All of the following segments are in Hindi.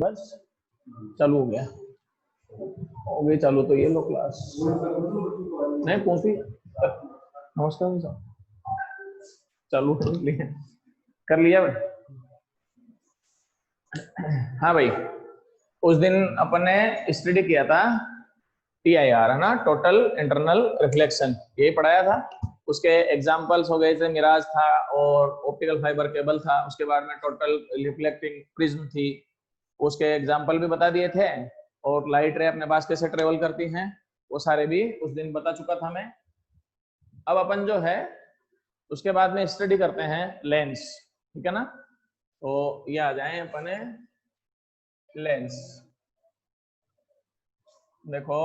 बस चालू हो गया, हो गई चालू। तो ये लो क्लास, नहीं पहुंची। नमस्कार सर, चालू कर लिया, कर लिया भाई। हाँ भाई, उस दिन अपन ने स्टडी किया था TIR, है ना, टोटल इंटरनल रिफ्लेक्शन, यही पढ़ाया था। उसके एग्जांपल्स हो गए थे, मिराज था और ऑप्टिकल फाइबर केबल था। उसके बाद में टोटल रिफ्लेक्टिंग प्रिज्म थी, उसके एग्जांपल भी बता दिए थे। और लाइट रे अपने पास कैसे ट्रेवल करती हैं वो सारे भी उस दिन बता चुका था मैं। अब अपन जो है उसके बाद में स्टडी करते हैं लेंस, ठीक है ना। तो ये आ जाए अपने लेंस। देखो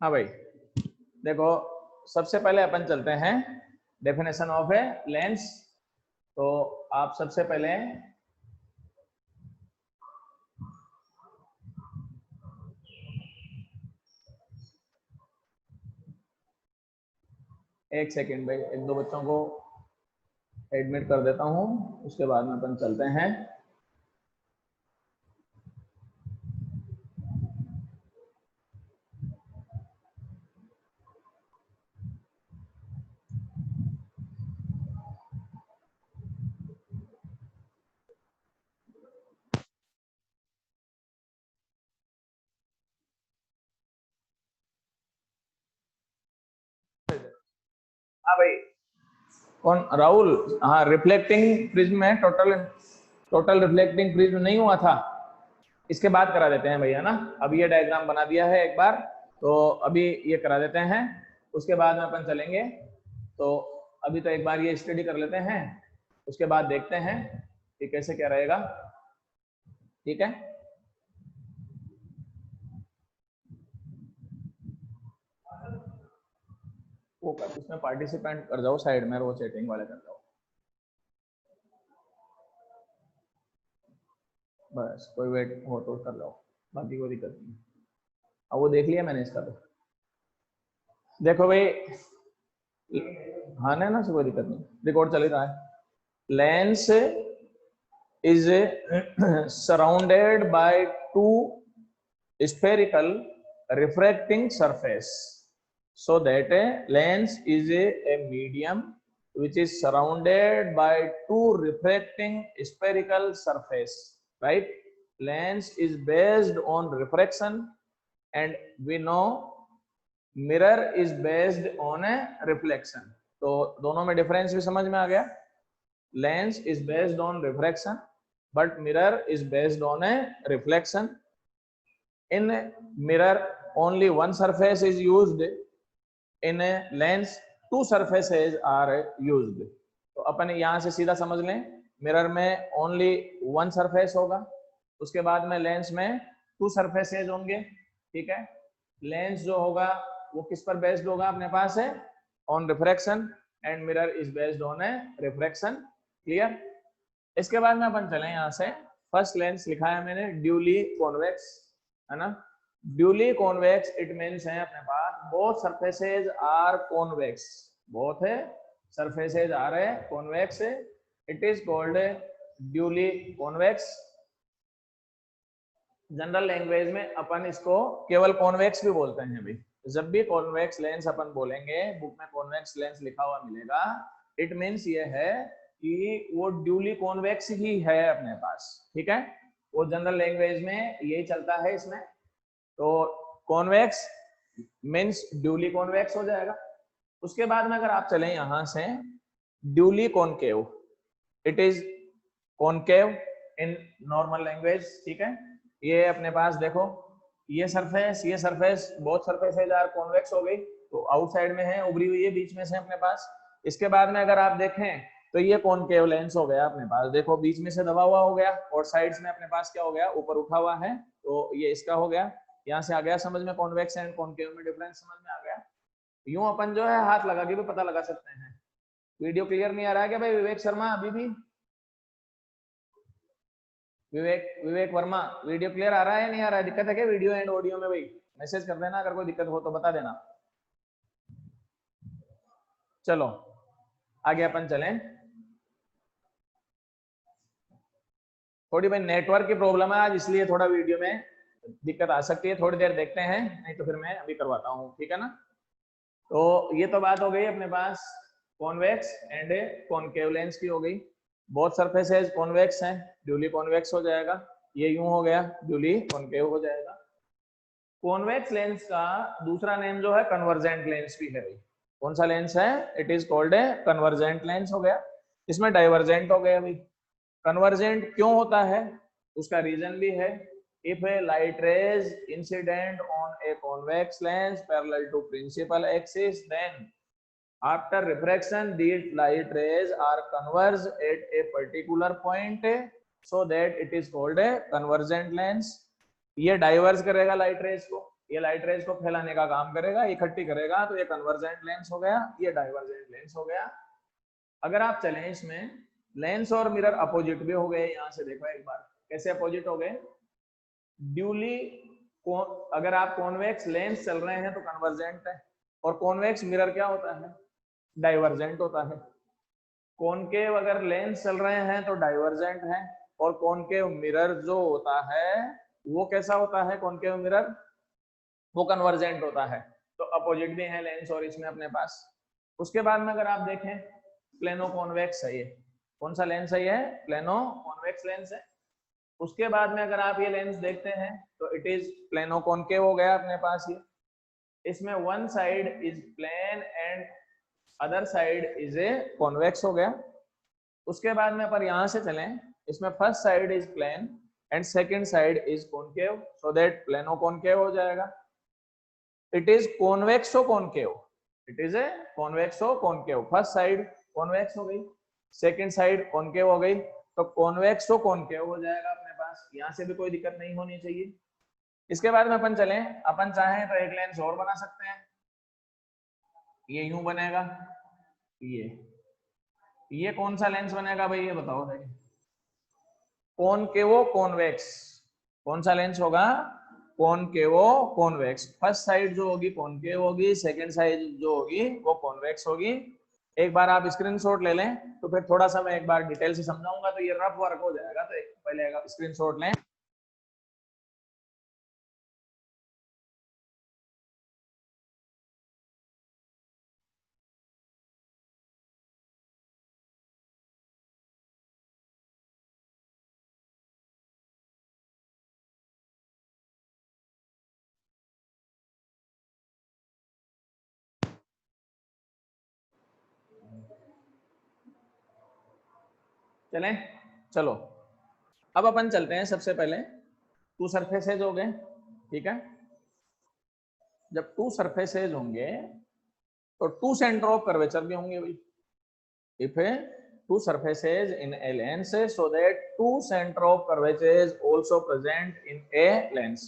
हाँ भाई, देखो सबसे पहले अपन चलते हैं डेफिनेशन ऑफ ए लेंस। तो आप सबसे पहले एक सेकेंड भाई, एक दो बच्चों को एडमिट कर देता हूँ, उसके बाद में अपन चलते हैं। हाँ भाई, कौन? राहुल। हाँ, रिफ्लेक्टिंग प्रिज्म है, टोटल टोटल रिफ्लेक्टिंग प्रिज्म नहीं हुआ था, इसके बाद करा देते हैं भैया ना। अब ये डायग्राम बना दिया है एक बार, तो अभी ये करा देते हैं, उसके बाद में अपन चलेंगे। तो अभी तो एक बार ये स्टडी कर लेते हैं, उसके बाद देखते हैं कि कैसे क्या रहेगा, ठीक है। वो कर, उसमें पार्टिसिपेंट कर जाओ साइड में, वो चैटिंग वाले कर जाओ, बस कोई वेट हो तो कर लो, बाकी कोई दिक्कत नहीं। अब वो देख लिया मैंने इसका, तो देखो भाई, हाँ नहीं ना, कोई दिक्कत नहीं, रिकॉर्ड चल ही रहा है। Lens is surrounded by two spherical refracting surface, so that a lens is a medium which is surrounded by two refracting spherical surface, right? Lens is based on refraction and we know mirror is based on a reflection. तो दोनों में डिफरेंस भी समझ में आ गया. Lens is based on refraction but mirror is based on a reflection. In mirror only one surface is used, in a lens two surfaces are used. तो अपन यहाँ से सीधा समझ लें, मिरर में ओनली वन सरफेस होगा, उसके बाद में लेंस में टू सरफेसेज होंगे, ठीक है. लेंस जो होगा वो किस पर बेस्ड होगा अपने पास है, on refraction, and mirror is based on A refraction. Clear. इसके बाद में अपन चलें यहाँ से. फर्स्ट लेंस लिखा है मैंने ड्यूली कॉन्वेक्स, है ना. ड्यूली कॉन्वेक्स इट मीन्स है अपने पास both surfaces are convex, both surfaces are convex, it is called duly convex. General language में अपन इसको केवल कॉन्वेक्स भी बोलते हैं भाई. जब भी कॉन्वेक्स लेंस अपन बोलेंगे, बुक में कॉन्वेक्स लेंस लिखा हुआ मिलेगा, इट मीन्स ये है कि वो ड्यूली कॉन्वेक्स ही है अपने पास, ठीक है. वो जनरल लैंग्वेज में यही चलता है इसमें. तो कॉन्वेक्स मीन्स ड्यूली कॉन्वेक्स हो जाएगा. उसके बाद में अगर आप चलें यहां से duly concave, it is concave in normal language, ठीक है. ये अपने पास देखो, ये सरफेस बहुत सरफेसेज आर कॉन्वेक्स हो गई, तो आउटसाइड में है, उभरी हुई है बीच में से अपने पास. इसके बाद में अगर आप देखें तो ये कॉनकेव लेंस हो गया अपने पास, देखो बीच में से दबा हुआ हो गया और साइड्स में अपने पास क्या हो गया, ऊपर उठा हुआ है. तो ये इसका हो गया. यहाँ से आ गया समझ में, कॉन्वेक्स एंड कॉनकेव में डिफरेंस समझ में आ गया. यूं अपन जो है हाथ लगा के भी पता लगा सकते हैं. वीडियो क्लियर नहीं आ रहा है क्या भाई विवेक शर्मा? अभी भी विवेक वर्मा, वीडियो क्लियर आ रहा है नहीं आ रहा है? दिक्कत है क्या वीडियो एंड ऑडियो में? भाई मैसेज कर देना अगर कोई दिक्कत हो तो बता देना. चलो आगे अपन चलें. थोड़ी भाई नेटवर्क की प्रॉब्लम है आज, इसलिए थोड़ा वीडियो में दिक्कत आ सकती है. थोड़ी देर देखते हैं, नहीं तो फिर मैं अभी करवाता हूँ, ठीक है ना. तो ये तो बात हो गई अपने पास कॉन्वेक्स एंड कॉनकेव लेंस की हो गई. बहुत सरफेसेज कॉन्वेक्स हैं, ड्यूली कॉन्वेक्स हो जाएगा. ये यूं हो गया, ड्यूली कॉनकेव हो जाएगा. कॉन्वेक्स लेंस का दूसरा नेम जो है कन्वर्जेंट लेंस भी है भाई. कौन सा लेंस है? It is called A convergent lens हो गया. इसमें डाइवर्जेंट हो गया भाई. कन्वर्जेंट क्यों होता है उसका रीजन भी है. If a light rays incident on a convex lens parallel to principal axis, then after refraction these light rays are converged at a particular point, so that it is called a convergent lens. ये डाइवर्ज करेगा लाइट रेज को, ये लाइट रेज को फैलाने का काम करेगा, इकट्ठी करेगा, तो ये कन्वर्जेंट लेंस हो गया, ये डाइवर्जेंट लेंस हो गया. अगर आप चलें इसमें, लेंस और मिरर अपोजिट भी हो गए. यहाँ से देखो एक बार कैसे अपोजिट हो गए. ड्यूली अगर आप कॉन्वेक्स लेंस चल रहे हैं तो कन्वर्जेंट है, और कॉन्वेक्स मिरर क्या होता है? डाइवर्जेंट होता है. कॉनकेव अगर लेंस चल रहे हैं तो डाइवर्जेंट है, और कॉनकेव मिरर जो होता है वो कैसा होता है? कॉनकेव मिरर वो कन्वर्जेंट होता है. तो अपोजिट भी है लेंस और इसमें अपने पास. उसके बाद में अगर आप देखें प्लेनो कॉन्वेक्स है ये. कौन सा लेंस है ये? प्लेनो कॉन्वेक्स लेंस है. उसके बाद में अगर आप ये लेंस देखते हैं तो इट इज प्लेनो कॉनकेव हो गया अपने पास. ये इसमें one side is plane and other side is a convex हो गया. उसके बाद में पर यहाँ से चलें, इसमें first side is plane and second side is concave, so that plano concave हो जाएगा. It is convexo concave, it is a convexo concave. First side convex हो गई, सेकंड साइड कॉनकेव हो गई, तो कॉन्वेक्सो कॉनकेव हो जाएगा अपने पास. यहाँ से भी कोई दिक्कत नहीं होनी चाहिए. इसके बाद में अपन चलें, अपन चाहें तो एक लेंस और बना सकते हैं. ये यूं बनेगा, ये कौन सा लेंस बनेगा भाई? ये बताओ भाई. कॉनकेवो कॉन्वेक्स. कौन सा लेंस होगा? कॉनकेवो कॉन्वेक्स. फर्स्ट साइड जो होगी कॉनकेव होगी, सेकंड साइड जो होगी वो कॉन्वेक्स होगी. एक बार आप स्क्रीनशॉट ले लें तो फिर थोड़ा सा मैं एक बार डिटेल से समझाऊंगा, तो ये रफ वर्क हो जाएगा. तो पहले स्क्रीनशॉट लें. चलें, चलो अब अपन चलते हैं सबसे पहले टू सरफेसेज हो गए, ठीक है। जब टू सरफेसेज होंगे तो टू सेंटर ऑफ कर्वेचर भी होंगे भाई। If two surfaces in a lens so that two center of curvature is also present in a lens।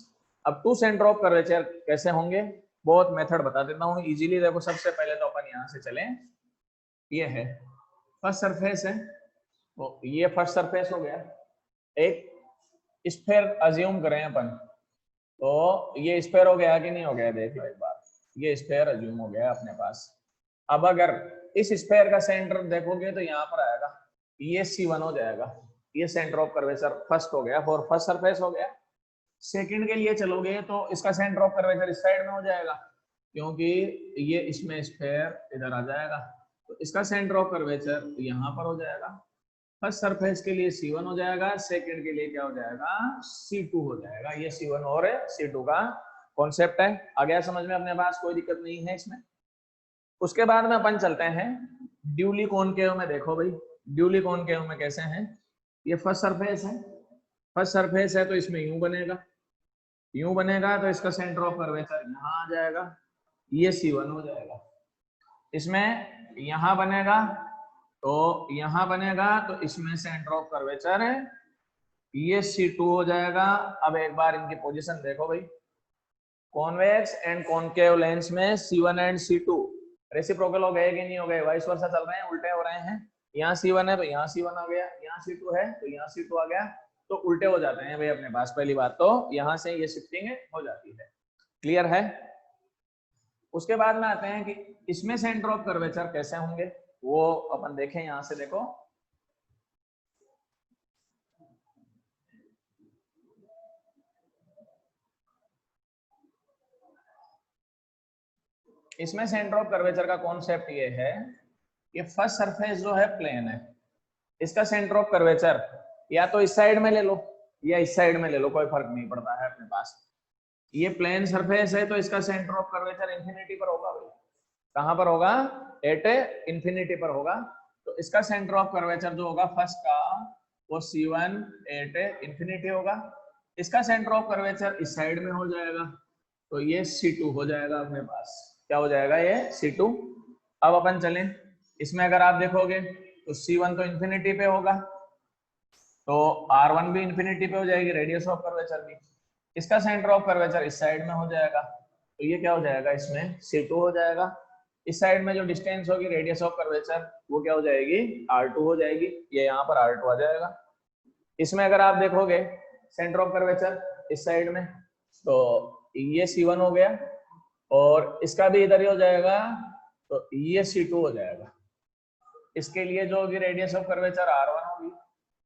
अब टू सेंटर ऑफ कर्वेचर कैसे होंगे, बहुत मेथड बता देता हूँ इजीली। देखो सबसे पहले तो अपन यहाँ से चलें, ये है फर्स्ट सरफेस है, तो ये फर्स्ट सरफेस हो गया। एक स्फेयर अज्यूम करें अपन, तो ये स्फेयर हो गया कि नहीं हो गया, देख लो एक बार, ये स्फेयर अज्यूम हो गया अपने पास। अब अगर इस स्फेयर का सेंटर देखोगे तो यहाँ पर आएगा, ये C1 हो जाएगा, ये सेंटर ऑफ कर्वेचर फर्स्ट हो गया, फॉर फर्स्ट सरफेस हो गया। सेकंड के लिए चलोगे तो इसका सेंटर ऑफ कर्वेचर इस साइड में हो जाएगा, क्योंकि ये इसमें स्फेयर इधर आ जाएगा, तो इसका सेंटर ऑफ कर्वेचर यहाँ पर हो जाएगा। फर्स्ट सरफेस के लिए C1 हो जाएगा, सेकंड के लिए क्या हो जाएगा, C2 हो जाएगा। ये C1 और C2 का कॉन्सेप्ट है, आ गया समझ में अपने पास, कोई दिक्कत नहीं है इसमें। उसके बाद में अपन चलते हैं ड्यूली कॉनकेव में। देखो भाई ड्यूली कॉनकेव में कैसे हैं, ये फर्स्ट सरफेस है, फर्स्ट सरफेस है तो इसमें यूं बनेगा, यूं बनेगा तो इसका सेंटर ऑफ कर्वेचर यहाँ आ जाएगा, ये C1 हो जाएगा। इसमें यहाँ बनेगा तो यहाँ बनेगा, तो इसमें सेंटर ऑफ कर्वेचर है, ये C2 हो जाएगा। अब एक बार इनकी पोजीशन देखो भाई, कॉन्वेक्स एंड कॉनकेव लेंस में C1 एंड C2 रेसिप्रोकल हो गए कि नहीं हो गए, वाइस वर्सा चल रहे हैं, उल्टे हो रहे हैं। यहाँ C1 है तो यहाँ C1 आ गया, यहाँ C2 है तो यहाँ C2 आ गया, तो उल्टे हो जाते हैं भाई अपने पास। पहली बात तो यहाँ से ये शिफ्टिंग हो जाती है, क्लियर है। उसके बाद में आते हैं कि इसमें सेंटर ऑफ कर्वेचर कैसे होंगे, वो अपन देखें। यहाँ से देखो, इसमें सेंटर ऑफ कर्वेचर का कॉन्सेप्ट ये है कि फर्स्ट सरफेस जो है प्लेन है, इसका सेंटर ऑफ कर्वेचर या तो इस साइड में ले लो या इस साइड में ले लो, कोई फर्क नहीं पड़ता है अपने पास। ये प्लेन सरफेस है तो इसका सेंटर ऑफ कर्वेचर इंफिनिटी पर होगा भाई। कहां पर होगा, एट इंफिनिटी पर होगा। तो इसका सेंटर ऑफ कर्वेचर जो होगा फर्स्ट का, वो C1 एट इंफिनिटी होगा। इसका सेंटर ऑफ कर्वेचर इस साइड में हो जाएगा, तो ये C2 हो जाएगा अपने पास। क्या हो जाएगा, ये C2। अब अपन चलें, इसमें अगर आप देखोगे तो C1 तो इंफिनिटी पे होगा, तो R1 भी इंफिनिटी पे हो जाएगी, रेडियस ऑफ कर्वेचर भी। इसका सेंटर ऑफ कर्वेचर इस साइड में हो जाएगा, तो ये क्या हो जाएगा, इसमें C2 हो जाएगा। इस साइड में जो डिस्टेंस होगी रेडियस ऑफ कर्वेचर, वो क्या हो जाएगी, R2 हो जाएगी, ये यहाँ पर R2 आ जाएगा। इसमें अगर आप देखोगे सेंटर ऑफ कर्वेचर इस साइड में, तो ये C1 हो गया, और इसका भी इधर ही हो जाएगा, तो ये C2 हो जाएगा। इसके लिए जो होगी रेडियस ऑफ कर्वेचर R1 होगी,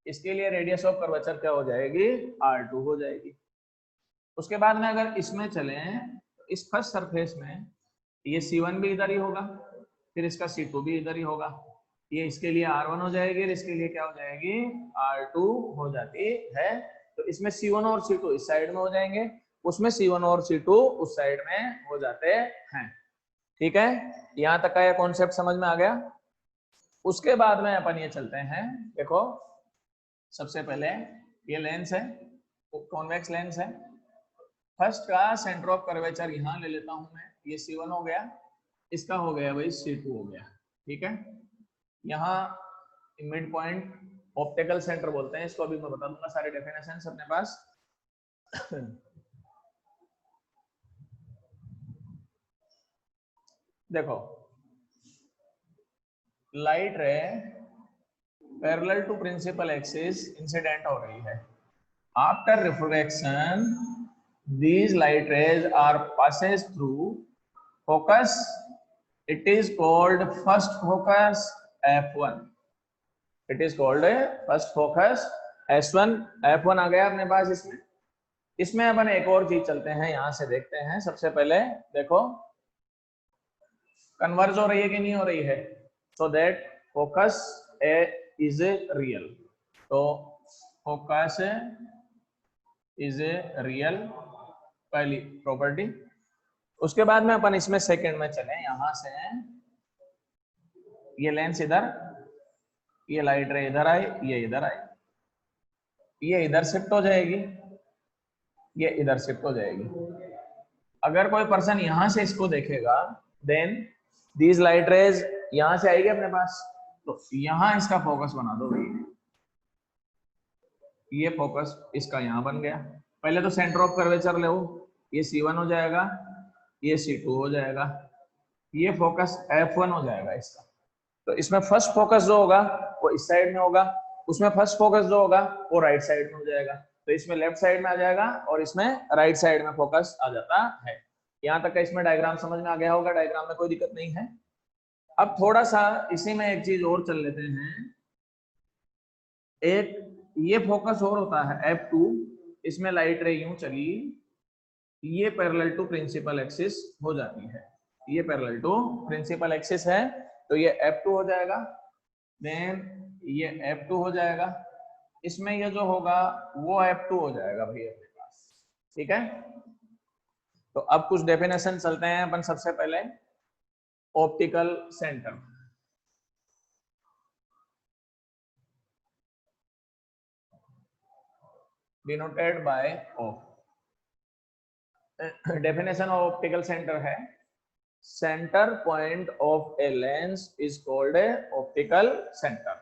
इसके लिए रेडियस ऑफ कर्वेचर क्या हो जाएगी, R2 हो जाएगी। उसके बाद में अगर इसमें चलें तो इस फर्स्ट सरफेस में ये C1 भी इधर ही होगा, फिर इसका C2 भी इधर ही होगा, ये इसके लिए R1 हो जाएगी, और इसके लिए क्या हो जाएगी, R2 हो जाती है। तो इसमें C1 और C2 इस साइड में हो जाएंगे, उसमें C1 और C2 उस साइड में हो जाते हैं। ठीक है, यहां तक का ये कॉन्सेप्ट समझ में आ गया। उसके बाद में अपन ये चलते हैं, देखो सबसे पहले ये लेंस है, कॉन्वेक्स लेंस है। फर्स्ट का सेंटर ऑफ कर्वेचर यहाँ ले लेता हूं मैं, ये C1 हो गया, इसका हो गया भाई C2 हो गया। ठीक है, यहाँ मिड पॉइंट ऑप्टिकल सेंटर बोलते हैं इसको, अभी मैं बता दूंगा सारे डेफिनेशन अपने पास। देखो light ray parallel to principal axis incident हो रही है। After refraction these light rays are passes through focus, it is called first focus f1, it is called first focus s1 f1 आ गया अपने पास। इसमें अपन एक और चीज चलते हैं, यहां से देखते हैं। सबसे पहले देखो कन्वर्ज हो रही है कि नहीं हो रही है, so that focus is real, तो focus is real पहली प्रॉपर्टी। उसके बाद में अपन इसमें सेकंड में चले, यहां से ये लेंस इधर, ये लाइट रे इधर आए, ये इधर आए, ये इधर शिफ्ट हो जाएगी, ये इधर शिफ्ट हो जाएगी। अगर कोई पर्सन यहां से इसको देखेगा, देन दीज लाइट रेज यहां से आएगी अपने पास, तो यहां इसका फोकस बना दो भाई, ये फोकस इसका यहां बन गया। पहले तो सेंटर ऑफ कर्वेचर ले, ये C1 हो जाएगा, ये C2 हो जाएगा, ये फोकस F1 हो जाएगा इसका। तो इसमें फर्स्ट फोकस जो होगा वो इस साइड में होगा, उसमें फर्स्ट फोकस जो होगा वो राइट साइड में हो जाएगा, तो इसमें लेफ्ट साइड में आ जाएगा और इसमें राइट साइड में फोकस आ जाता है। यहाँ तक का इसमें डायग्राम समझ में आ गया होगा, डायग्राम में कोई दिक्कत नहीं है। अब थोड़ा सा इसी में एक चीज और चल लेते हैं। एक ये फोकस और होता है F2, इसमें लाइट रे यूं चली, ये पैरेलल टू प्रिंसिपल एक्सिस हो जाती है, ये पैरेलल टू प्रिंसिपल एक्सिस है, तो ये F2 हो जाएगा, देन ये F2 हो जाएगा, इसमें ये जो होगा वो F2 हो जाएगा भाई अपने पास। ठीक है, तो अब कुछ डेफिनेशन चलते हैं अपन। सबसे पहले optical centre, denoted by O। Definition of optical centre है, centre point of a lens is called a optical centre.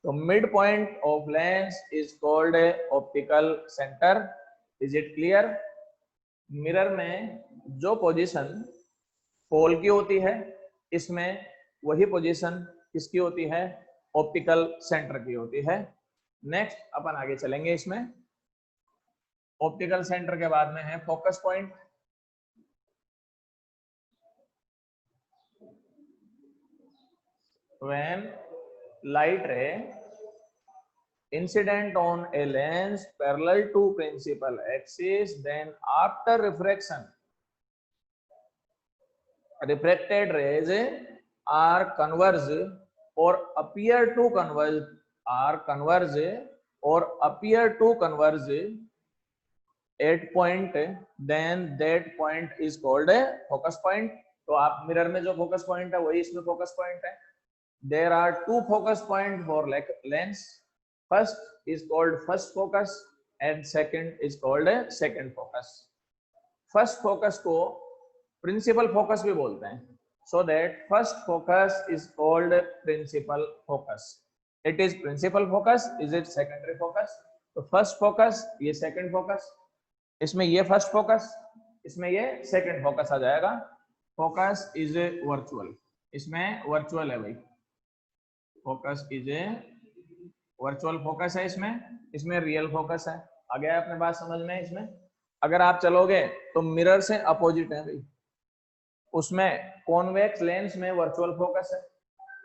तो mid point of lens is called a optical centre. Is it clear? Mirror में जो पोजीशन पोल की होती है, इसमें वही पोजीशन किसकी होती है? ऑप्टिकल सेंटर की होती है। नेक्स्ट अपन आगे चलेंगे इसमें। ऑप्टिकल सेंटर के बाद में है focus point. When light ray incident on a lens parallel to principal axis, then after refraction, refracted rays are converge or appear to converge, are converge or appear to converge at point, then that point is called a focus point। तो आप मिरर में जो फोकस पॉइंट है वही इसमें फोकस पॉइंट है। There are two focus point for lens. First is called first focus and second is called a second focus. First focus को principal focus भी बोलते हैं। So that first focus is called principal focus. It is principal focus. Is it secondary focus? तो first focus ये second focus, इसमें ये first focus, इसमें ये second focus आ जाएगा। Focus is a virtual, इसमें virtual है भाई। Focus is a virtual focus है, इसमें रियल फोकस है। आ गया अपने बात समझ में? इसमें अगर आप चलोगे तो मिरर से अपोजिट है भाई, उसमें कॉन्वेक्स लेंस में वर्चुअल फोकस है,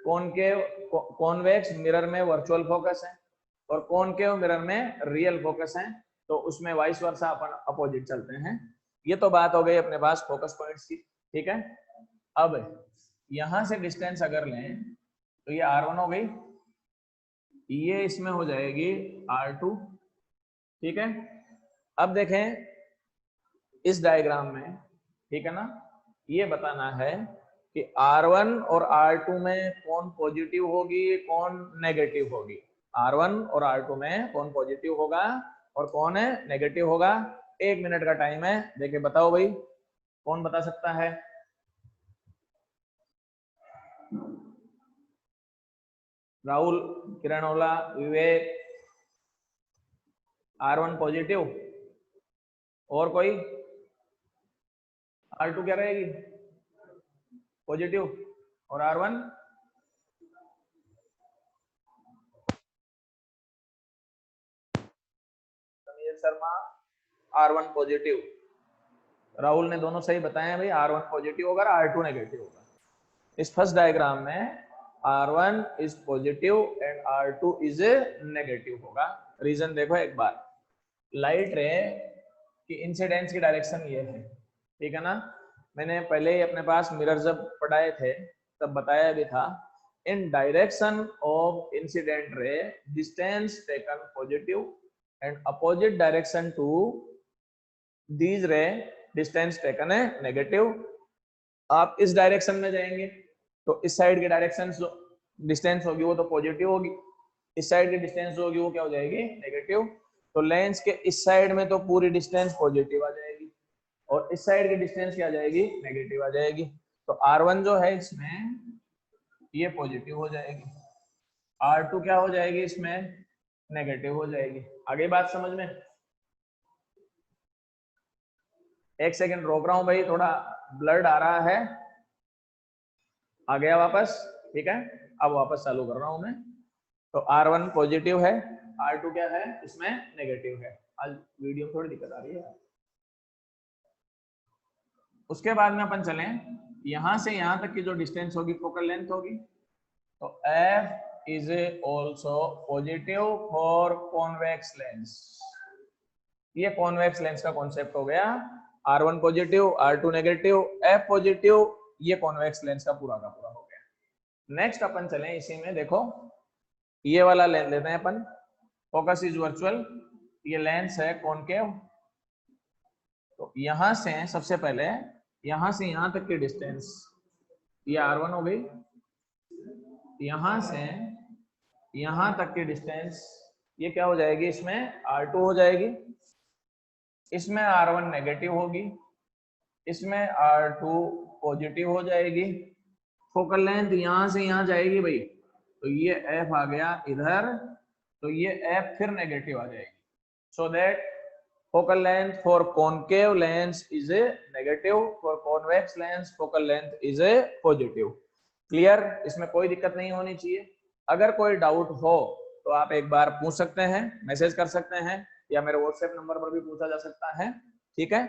कॉन्वेक्स मिरर में वर्चुअल फोकस है, और कॉनकेव मिरर में रियल फोकस है। तो उसमें वाइस वर्सा अपन अपोजिट चलते हैं। ये तो बात हो गई अपने पास फोकस पॉइंट्स की। ठीक है, अब यहां से डिस्टेंस अगर लें तो ये R1 हो गई, ये इसमें हो जाएगी R2। ठीक है, अब देखें इस डायग्राम में, ठीक है ना, ये बताना है कि R1 और R2 में कौन पॉजिटिव होगी कौन नेगेटिव होगी। R1 और R2 में कौन पॉजिटिव होगा और कौन है नेगेटिव होगा। 1 मिनट का टाइम है, देखे बताओ भाई, कौन बता सकता है? राहुल, किरणोला, विवेक। R1 पॉजिटिव, और कोई? R2 क्या रहेगी? पॉजिटिव, और R1? Sameer Sharma, R1 positive. Rahul ने दोनों सही बताए हैं भाई, R1 पॉजिटिव होगा, R2 नेगेटिव होगा। इस फर्स्ट डायग्राम में R1 is positive and R2 is negative होगा। रीजन देखो एक बार, लाइट रे की इंसिडेंस की डायरेक्शन ये है, ठीक है ना। मैंने पहले ही अपने पास मिरर जब पढ़ाए थे तब बताया भी था, in direction of incident ray distance taken positive and opposite direction to these ray distance taken है नेगेटिव। आप इस डायरेक्शन में जाएंगे तो इस साइड की डायरेक्शन जो डिस्टेंस होगी वो तो पॉजिटिव होगी, इस साइड की डिस्टेंस जो होगी वो क्या हो जाएगी, नेगेटिव। तो लेंस के इस साइड में तो पूरी डिस्टेंस पॉजिटिव आ जाएगी और इस साइड की डिस्टेंस क्या आ जाएगी, नेगेटिव आ जाएगी। तो R1 जो है इसमें ये पॉजिटिव हो जाएगी, R2 क्या हो जाएगी इसमें, नेगेटिव हो जाएगी। आगे बात समझ में? एक सेकंड रोक रहा हूं भाई, थोड़ा ब्लड आ रहा है। आ गया वापस, ठीक है। अब वापस चालू कर रहा हूं मैं। तो R1 पॉजिटिव है, R2 क्या है इसमें, नेगेटिव है। आज वीडियो में थोड़ी दिक्कत आ रही है। उसके बाद में अपन चलें, यहां से यहां तक की जो डिस्टेंस होगी फोकल लेंथ होगी। तो F is also positive for convex lens. ये कॉन्वेक्स लेंस का कॉन्सेप्ट हो गया। R1 positive, R2 negative, F positive, ये कॉन्वेक्स लेंस का पूरा हो गया। नेक्स्ट अपन चलें इसी में, देखो ये वाला लेंस लेते हैं अपन, फोकस इज वर्चुअल। ये लेंस है कॉनकेव। तो यहां से सबसे पहले यहां से यहां तक की डिस्टेंस ये R1 हो गई, यहां से यहां तक की डिस्टेंस ये क्या हो जाएगी इसमें, R2 हो जाएगी। इसमें R1 नेगेटिव होगी, इसमें R2 पॉजिटिव हो जाएगी। फोकल लेंथ यहां से यहां जाएगी भाई, तो ये F आ गया इधर, तो ये F फिर नेगेटिव आ जाएगी। So that focal length for concave lens is a negative, for convex lens focal length is a positive। Clear? इसमें कोई दिक्कत नहीं होनी चाहिए। अगर कोई डाउट हो तो आप एक बार पूछ सकते हैं, मैसेज कर सकते हैं, या मेरे व्हाट्सएप नंबर पर भी पूछा जा सकता है, ठीक है।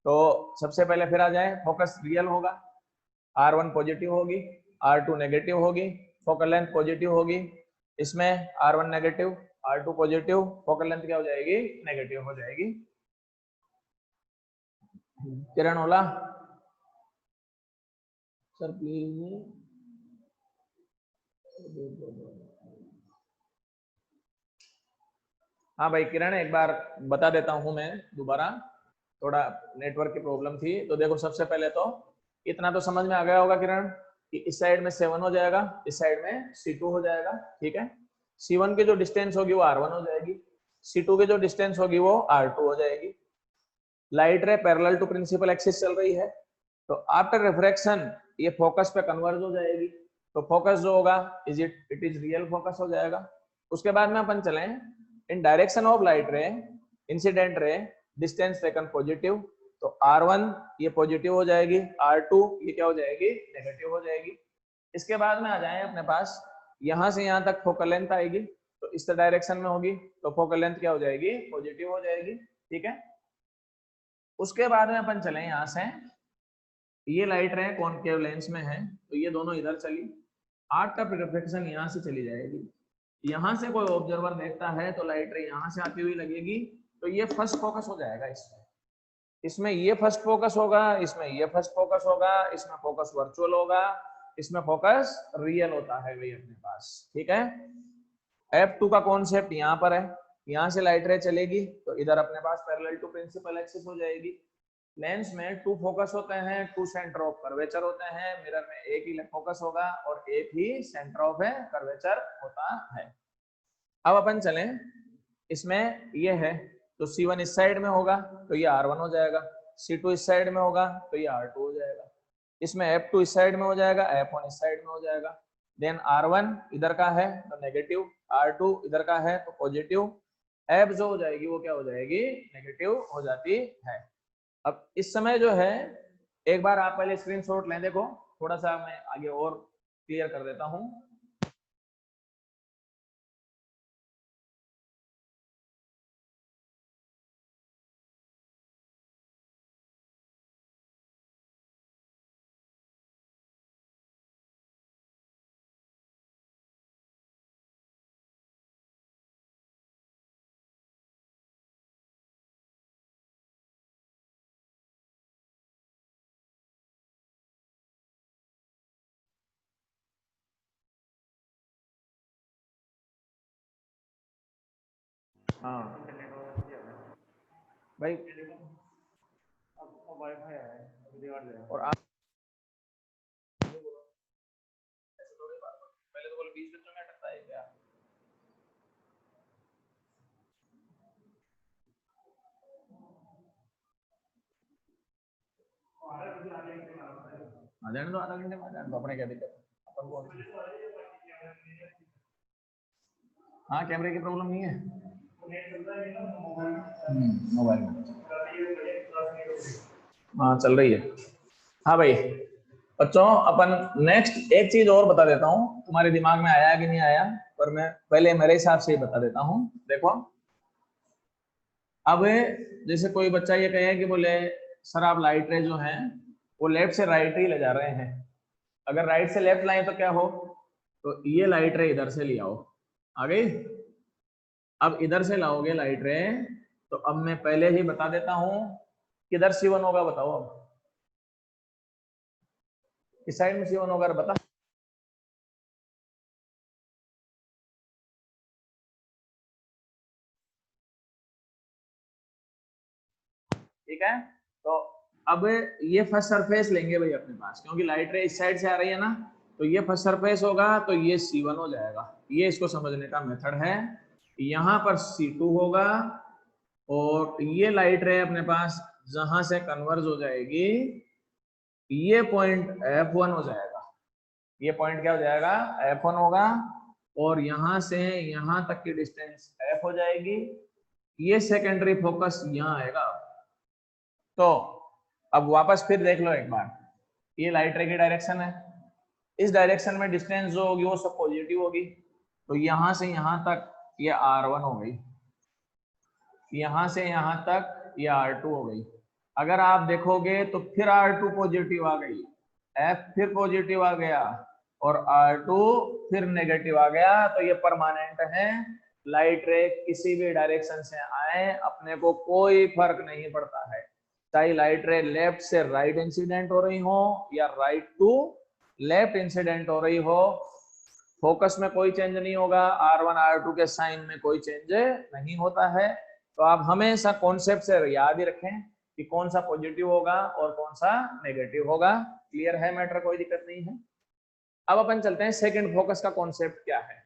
तो सबसे पहले फिर आ जाए, फोकस रियल होगा, R1 पॉजिटिव होगी, R2 नेगेटिव होगी, फोकल लेंथ पॉजिटिव होगी। इसमें R1 negative, R2 positive, focal length क्या हो जाएगी, नेगेटिव हो जाएगी। किरण ओला सर प्लीज। हाँ भाई किरण, एक बार बता देता हूं मैं दोबारा, थोड़ा नेटवर्क की प्रॉब्लम थी। तो देखो सबसे पहले तो इतना तो समझ में आ गया होगा किरण कि इस साइड में 7 हो जाएगा, इस साइड में C2 हो जाएगा, ठीक है। C1 की जो डिस्टेंस होगी वो R1 हो जाएगी, C2 की जो डिस्टेंस होगी वो R2 हो जाएगी। Light ray parallel to principal axis चल रही है, तो आफ्टर रिफ्रैक्शन ये फोकस पे कन्वर्ज हो जाएगी। तो फोकस जो होगा इट इज रियल फोकस हो जाएगा। उसके बाद में अपन चलें, इन direction of light ray incident ray distance taken positive, तो R1 ये पॉजिटिव हो जाएगी, R2 ये क्या हो जाएगी, नेगेटिव हो जाएगी। इसके बाद में आ जाए अपने पास, यहां से यहां तक फोकल लेंथ आएगी, तो इस डायरेक्शन में होगी, तो फोकल लेंथ क्या हो जाएगी, पॉजिटिव हो जाएगी, ठीक है। उसके बाद में अपन चले यहां से, ये लाइट रे कॉनकेव लेंस में है, तो ये दोनों इधर चली, आफ्टर रिफ्लेक्शन यहां से चली जाएगी। यहां से कोई ऑब्जर्वर देखता है तो लाइट रे यहां से आती हुई लगेगी, तो ये फर्स्ट फोकस हो जाएगा। इसमें ये फर्स्ट फोकस होगा, इसमें ये फर्स्ट फोकस होगा, इसमें फोकस वर्चुअल होगा, इसमें फोकस रियल होता है भाई अपने पास, ठीक है। F2 का कॉन्सेप्ट यहाँ पर है, यहाँ से लाइट रे चलेगी तो इधर अपने पास पैरेलल टू प्रिंसिपल एक्सिस हो जाएगी। लेंस में 2 फोकस होते हैं, 2 सेंटर ऑफ कर्वेचर होते हैं। मिरर में एक ही फोकस होगा और एक ही सेंटर ऑफ कर्वेचर होता है। अब अपन चलें, इसमें ये है, तो C1 इस साइड में होगा तो ये R1 हो जाएगा, C2 इस साइड में होगा तो ये R2 हो जाएगा, इसमें F2 इस साइड में हो जाएगा, F1 इस साइड में हो जाएगा। देन R1 इधर का है तो नेगेटिव, R2 इधर का है तो पॉजिटिव, F जो हो जाएगी वो क्या हो जाएगी, नेगेटिव हो जाती है। अब इस समय जो है, एक बार आप पहले स्क्रीनशॉट लें, देखो थोड़ा सा मैं आगे और क्लियर कर देता हूं। हाँ भाई, वाईफाई है और आप पहले तो बोलो 20 बच्चों में अटकता है क्या? आ जाने दो, आधा घंटे में आ जाने दो, अपने क्या दिक्कत है अपन को। हाँ कैमरे की प्रॉब्लम नहीं है मोबाइल में। हाँ चल रही है। हाँ भाई बच्चों अपन नेक्स्ट एक चीज और बता देता हूँ, तुम्हारे दिमाग में आया कि नहीं आया, पर मैं पहले मेरे हिसाब से ही बता देता हूँ। देखो अब जैसे कोई बच्चा ये कहे कि बोले सर आप लाइट रे जो हैं वो लेफ्ट से राइट ही ले जा रहे हैं, अगर राइट से लेफ्ट लाए तो क्या हो, तो ये लाइट रे इधर से ले आओ, आ गई। अब इधर से लाओगे लाइट रे, तो अब मैं पहले ही बता देता हूं किधर C1 होगा, बताओ अब किस साइड में C1 होगा बता। ठीक है तो अब ये फर्स्ट सरफेस लेंगे भाई अपने पास, क्योंकि लाइट रे इस साइड से आ रही है ना, तो ये फर्स्ट सरफेस होगा तो ये C1 हो जाएगा। ये इसको समझने का मेथड है। यहाँ पर C2 होगा और ये लाइट रे अपने पास जहां से कन्वर्ज हो जाएगी ये पॉइंट F1 हो जाएगा। ये पॉइंट क्या हो जाएगा, F1 होगा, और यहां से यहां तक की डिस्टेंस F हो जाएगी। ये सेकेंडरी फोकस यहाँ आएगा। तो अब वापस फिर देख लो एक बार, ये लाइट रे की डायरेक्शन है, इस डायरेक्शन में डिस्टेंस जो होगी वो सब पॉजिटिव होगी, तो यहां से यहां तक ये R1 हो गई, यहां से यहां तक ये R2 हो गई। अगर आप देखोगे तो फिर R2 पॉजिटिव आ गई, F फिर पॉजिटिव आ गया और R2 फिर नेगेटिव आ गया, तो ये परमानेंट है। लाइट रे किसी भी डायरेक्शन से आए अपने को कोई फर्क नहीं पड़ता है, चाहे लाइट रे लेफ्ट से राइट इंसिडेंट हो रही हो या राइट टू लेफ्ट इंसिडेंट हो रही हो, फोकस में कोई चेंज नहीं होगा, R1 R2 के साइन में कोई चेंज नहीं होता है। तो आप हमेशा कॉन्सेप्ट से याद ही रखें कि कौन सा पॉजिटिव होगा और कौन सा नेगेटिव होगा। क्लियर है मैटर, कोई दिक्कत नहीं है। अब अपन चलते हैं सेकंड फोकस का कॉन्सेप्ट क्या है।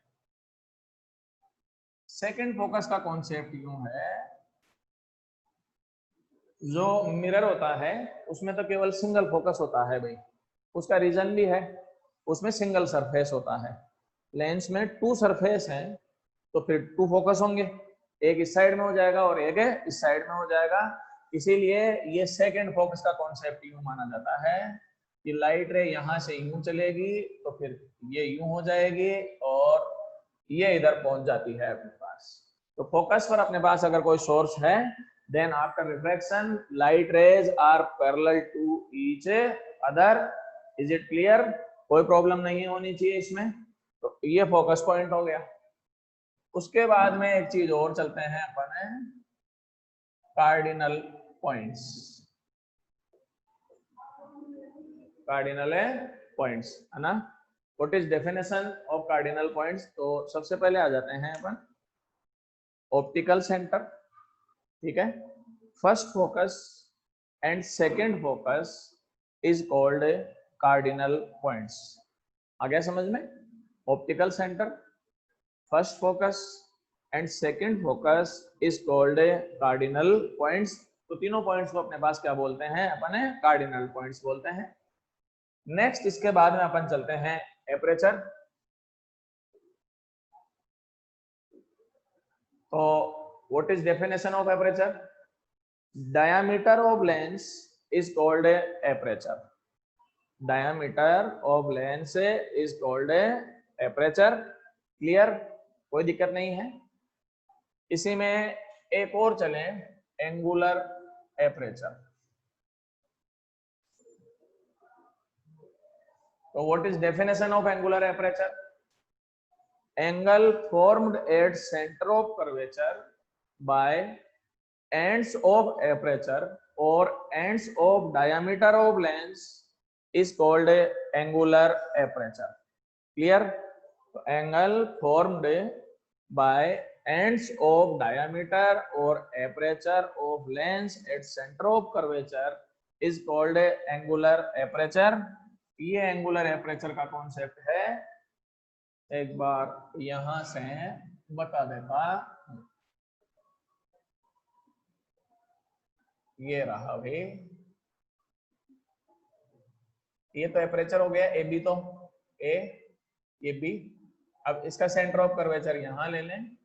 सेकंड फोकस का कॉन्सेप्ट यूं है, जो मिरर होता है उसमें तो केवल सिंगल फोकस होता है भाई, उसका रीजन भी है, उसमें सिंगल सरफेस होता है। लेंस में टू सरफेस हैं तो फिर टू फोकस होंगे, एक इस साइड में हो जाएगा और एक इस साइड में हो जाएगा। इसीलिए ये सेकंड फोकस का कॉन्सेप्ट यूं माना जाता है कि लाइट रे यहां से यूं चलेगी तो फिर ये यूं हो जाएगी और ये इधर पहुंच जाती है अपने पास। तो फोकस पर अपने पास अगर कोई सोर्स है, then after refraction light rays are parallel to each other, is it clear, कोई प्रॉब्लम नहीं होनी चाहिए इसमें। तो ये फोकस पॉइंट हो गया। उसके बाद में एक चीज और चलते हैं अपन, कार्डिनल पॉइंट्स। कार्डिनल पॉइंट्स है ना, what is definition of cardinal points. तो सबसे पहले आ जाते हैं अपन ऑप्टिकल सेंटर, ठीक है। First focus and second focus is called cardinal points. आ गया समझ में, optical centre, first focus and second focus is called cardinal points. तो तीनों पॉइंट्स को अपने पास क्या बोलते हैं, अपन कार्डिनल पॉइंट्स बोलते हैं। नेक्स्ट इसके बाद में अपन चलते हैं एपरेचर। तो what is definition of aperture, diameter of lens is called a aperture, diameter of lens is called a aperture। Clear, कोई दिक्कत नहीं है। इसी में एक और चलें, एंगुलर एपरेचर। तो what is definition of angular aperture, angle formed at center of curvature by ends of aperture or ends of diameter of lens is called a angular aperture। clear, angle formed by ends of diameter or aperture of lens at center of curvature is called a angular aperture। ये एंगुलर एपरेचर का कॉन्सेप्ट है, एक बार यहां से बता देता, ये रहा भाई ये तो एपरेचर हो गया ए बी, तो ए, ये बी। अब इसका सेंटर ऑफ कर्वेचर यहां ले लें,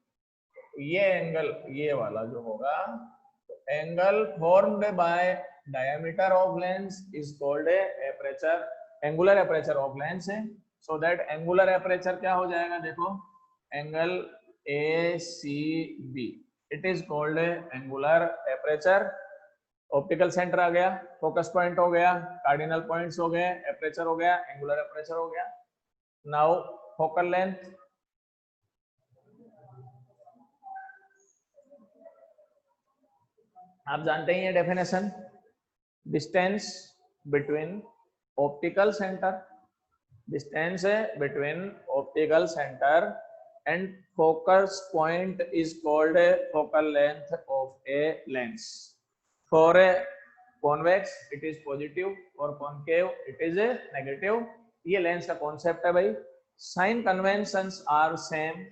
ये एंगल ये वाला जो होगा, angle formed by diameter of lens is called aperture, angular aperture of lens है। सो दैट एंगुलर एपरेचर क्या हो जाएगा, देखो angle A C B, it is called angular aperture. Optical centre आ गया, फोकस पॉइंट हो गया, कार्डिनल पॉइंट्स हो गए, एपरेचर हो गया, एंगुलर एपरेचर हो गया। नाउ फोकल लेंथ, आप जानते ही हैं definition, distance between optical centre, distance between optical centre and focus point is called focal length of a lens. For a convex it is positive और कॉन्केव इट इज नेगेटिव। ये लेंस का कॉन्सेप्ट है भाई। Sign conventions are same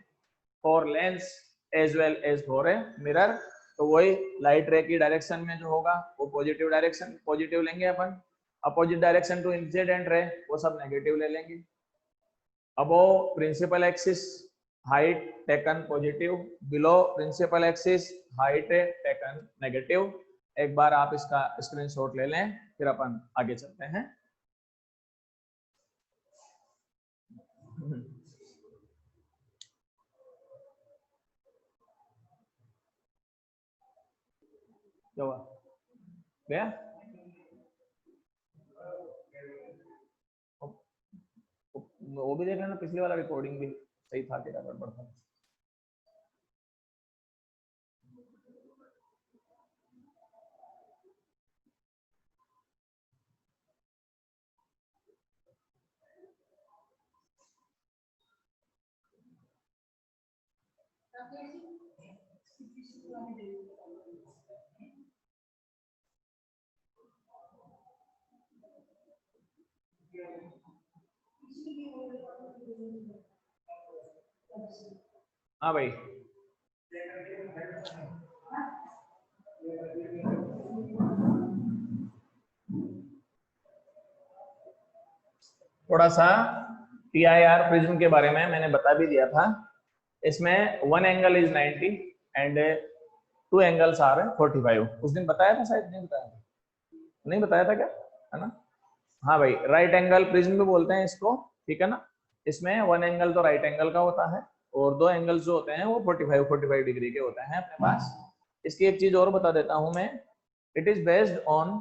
for lens as well as for a mirror. तो वही लाइट रे की डायरेक्शन में जो होगा वो पॉजिटिव डायरेक्शन, पॉजिटिव लेंगे अपन। Opposite direction to incident ray वो सब नेगेटिव ले लेंगे। अब वो principal axis height taken positive, below principal axis height taken negative. एक बार आप इसका स्क्रीनशॉट ले लें, फिर अपन आगे चलते हैं। क्या हुआ, गया? वो भी देख लेना, पिछले वाला रिकॉर्डिंग भी सही था, क्या गड़बड़ था। हाँ भाई, थोड़ा सा TIR प्रिज्म के बारे में मैंने बता भी दिया था। इसमें one angle is 90 and two angles are 45। उस दिन बताया था शायद, नहीं बताया था? नहीं बताया था क्या, है ना? हाँ भाई, राइट एंगल प्रिज्म भी बोलते हैं इसको, ठीक है ना। इसमें वन एंगल तो राइट एंगल का होता है और दो एंगल्स जो होते हैं वो 45 डिग्री के होते हैं अपने पास। इसकी एक चीज और बता देता हूं मैं, it is based on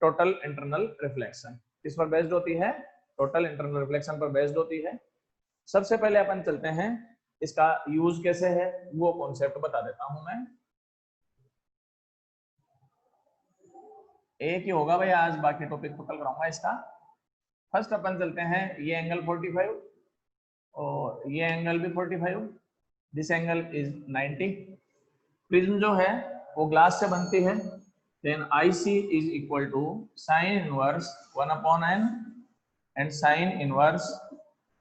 total internal reflection. किस पर बेस्ड होती है? टोटल इंटरनल रिफ्लेक्शन पर बेस्ड होती है। सबसे पहले अपन चलते हैं, इसका यूज कैसे है वो कॉन्सेप्ट बता देता हूं मैं। एक ही होगा भाई आज, बाकी टॉपिक तो कल कराऊंगा इसका। फर्स्ट अपन चलते हैं, ये एंगल 45 और ये एंगल भी 45, दिस एंगल इज 90। प्रिज्म जो है वो ग्लास से बनती है। Then IC is equal to sine inverse 1/n and sine inverse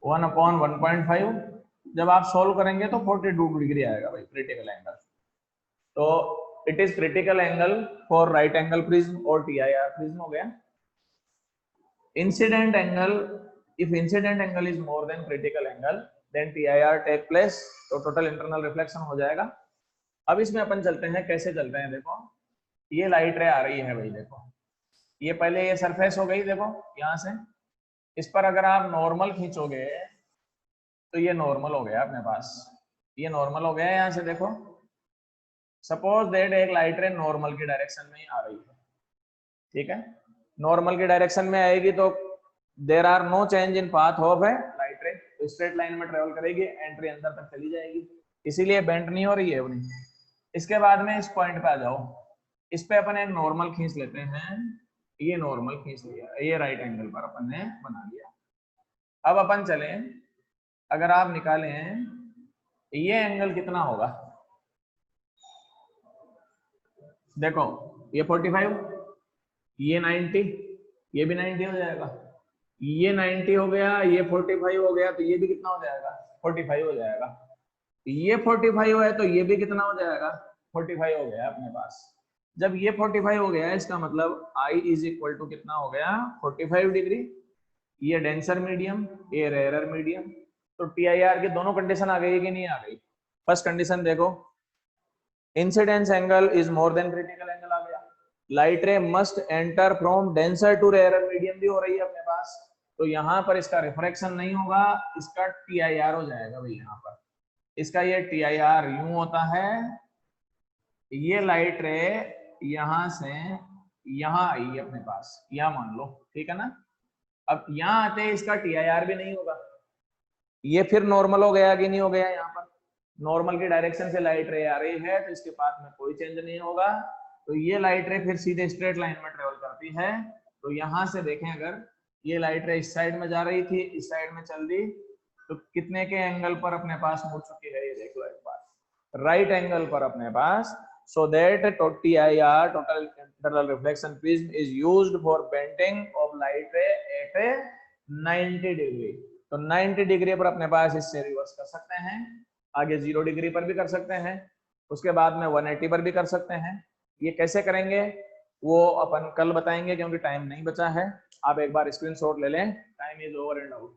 1/1.5। जब आप सॉल्व करेंगे तो 42 डिग्री आएगा भाई क्रिटिकल एंगल। तो it is critical angle for right angle prism और TIR प्रिज्म हो गया। Incident angle, if incident angle is more than critical angle then TIR take place, तो टोटल इंटरनल रिफ्लेक्शन हो जाएगा। अब इसमें अपन चलते हैं, कैसे चलते हैं, देखो ये लाइट रे आ रही है भाई, देखो ये पहले ये सरफेस हो गई, देखो यहाँ से इस पर अगर आप नॉर्मल खींचोगे तो ये नॉर्मल हो गया अपने पास, ये नॉर्मल हो गया। यहाँ से देखो सपोज दैट एक लाइट रे नॉर्मल की डायरेक्शन में आ रही है, ठीक है। नॉर्मल की डायरेक्शन में आएगी तो there are no change in path of है लाइट रे, तो स्ट्रेट लाइन में ट्रेवल करेगी, एंट्री अंदर तक चली जाएगी, इसीलिए बेंड नहीं हो रही है अपनी। इसके बाद में इस पॉइंट पे आ जाओ, इस पे अपन एक नॉर्मल खींच लेते हैं, ये नॉर्मल खींच लिया, ये राइट एंगल पर अपन ने बना लिया। अब अपन चले, अगर आप निकालें ये एंगल कितना होगा, देखो ये 45, ये 90, ये भी 90 हो जाएगा, ये 90 हो गया, ये 45 हो गया, तो ये भी कितना हो जाएगा, 45 हो जाएगा। ये 45 है तो ये भी कितना हो जाएगा, 45 हो गया अपने पास। जब ये 45 हो गया इसका मतलब I इज इक्वल टू कितना हो गया, 45 डिग्री। ये डेंसर मीडियम, ये रेयरर मीडियम। तो TIR की दोनों कंडीशन आ गई कि नहीं आ गई? फर्स्ट कंडीशन देखो, incidence angle is more than critical angle आ गया। Light ray must enter from denser to rarer medium भी हो रही है अपने पास, तो यहाँ पर इसका रिफ्रैक्शन नहीं होगा, इसका TIR हो जाएगा भाई। यहाँ पर इसका ये TIR यूं होता है, ये लाइट रे यहां से यहां आई अपने पास, यहां मान लो, ठीक है ना। अब यहां आते इसका TIR भी नहीं होगा, ये फिर नॉर्मल हो गया कि नहीं हो गया? यहाँ पर नॉर्मल की डायरेक्शन से लाइट रे आ रही है, तो इसके पाथ में कोई चेंज नहीं होगा, तो ये लाइट रे फिर सीधे स्ट्रेट लाइन में ट्रेवल करती है। तो यहां से देखें, अगर ये लाइट रे इस साइड में जा रही थी, इस साइड में चल दी, तो कितने के एंगल पर अपने पास मुड़ चुकी है? ये देख लो एक बार, राइट एंगल पर अपने पास। So that TIR, total internal reflection prism, is used for bending of light ray at a 90 degree. तो 90 डिग्री पर अपने पास इससे रिवर्स कर सकते हैं, आगे 0 डिग्री पर भी कर सकते हैं, उसके बाद में 180 पर भी कर सकते हैं। ये कैसे करेंगे वो अपन कल बताएंगे, क्योंकि टाइम नहीं बचा है। आप एक बार स्क्रीनशॉट ले लें, time is over and out.